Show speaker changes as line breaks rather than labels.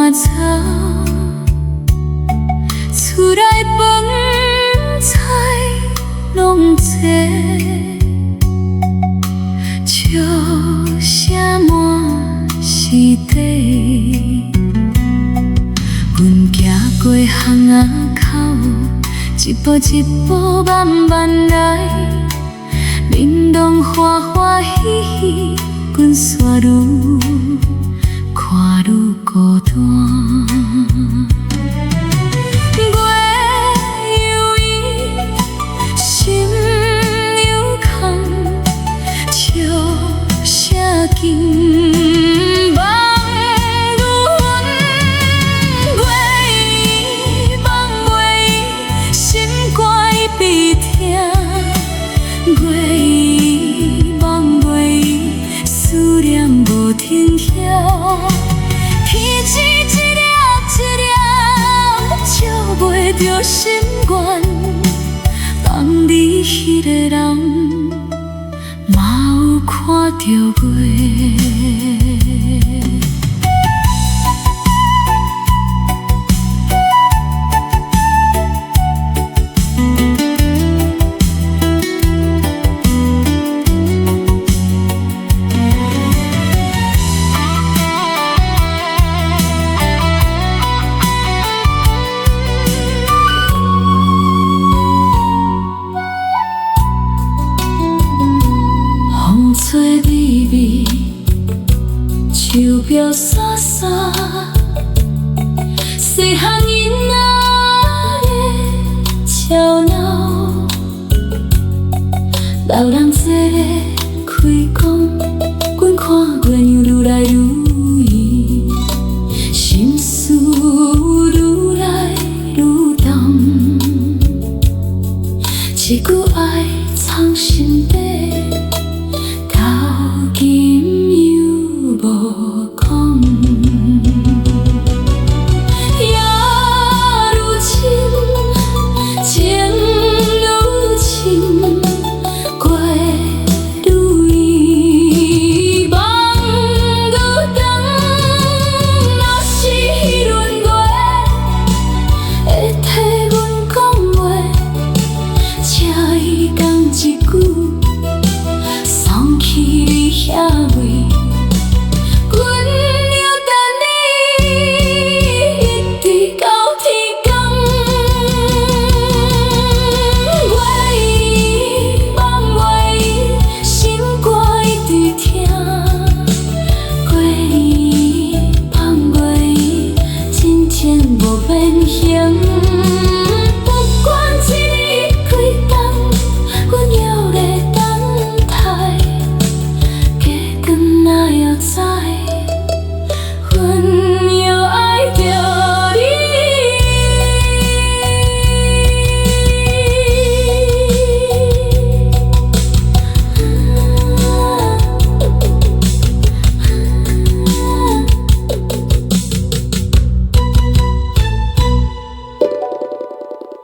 满草，厝内饭菜拢多，笑声满是地。阮行过巷仔口，一步一步慢慢来，面容欢欢喜喜，阮煞愈看愈孤单。月犹疑，心犹空，笑声紧望阮。月依望月依，心肝已悲痛。月依望月依，思念无停歇。天枝一粒一粒，照袂着心愿。放你迄个人，嘛有看着月。风吹微微，树标沙沙，细汉囡仔的吵闹，老人坐开讲，阮看月亮愈来愈圆，心事愈来愈重，一句